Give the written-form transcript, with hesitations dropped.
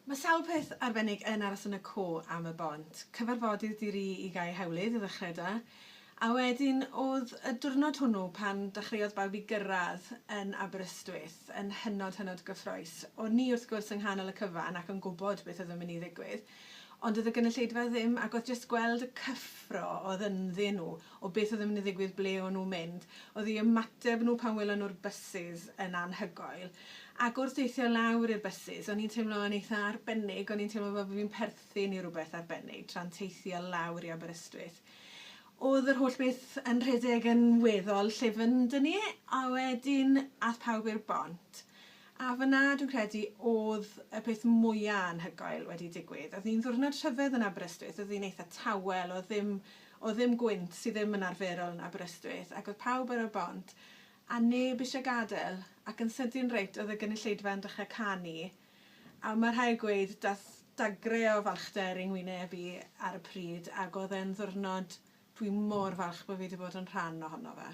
Mae sawl peth arbennig yn aros yn y co am y bont. Cyfarfodydd diri i gael hewlydd i ddechrau da. A wedyn oedd y diwrnod hwnnw pan dechreuodd bawb i gyrraedd yn Aberystwyth yn hynod gyffrous. O'n ni wrth gwrs yng nghanol y cyfan ac yn gwybod beth oedd yn mynd i ddigwydd. Ond oedd y gynulleidfa ddim, ac oedd jyst gweld y cyffro oedd ynddyn nhw o beth oedd yn mynd i ddigwydd ble o'n nhw'n mynd. Oedd ei ymateb nhw pan welon nhw'r bysys yn anhygoel. Ac wrth deithio lawr i'r bysys, o'n i'n teimlo yn eitha arbennig, o'n i'n teimlo fel fi'n perthyn i rhywbeth arbennig tra'n teithio lawr i Aberystwyth. Oedd yr holl beth yn rhedeg yn weddol llyfn dyn ni, a wedyn ath pawb i'r bont. A fyna dwi'n credu oedd y peth mwyaf anhygoel wedi digwydd. Oedd hi'n ddiwrnod rhyfedd yn Aberystwyth, oedd hi'n eitha tawel, oedd ddim gwynt sydd ddim yn arferol yn Aberystwyth, ac oedd pawb ar y bont, a neb eisiau gadael, ac yn sydyn reit oedd y gynulleidfa yn dechrau canu, a mae rhai gweud dath dagre o falchder yng ngwyneb i ar y pryd, ac oedd e'n ddiwrnod dwi mor falch bod fi wedi bod yn rhan ohono fe.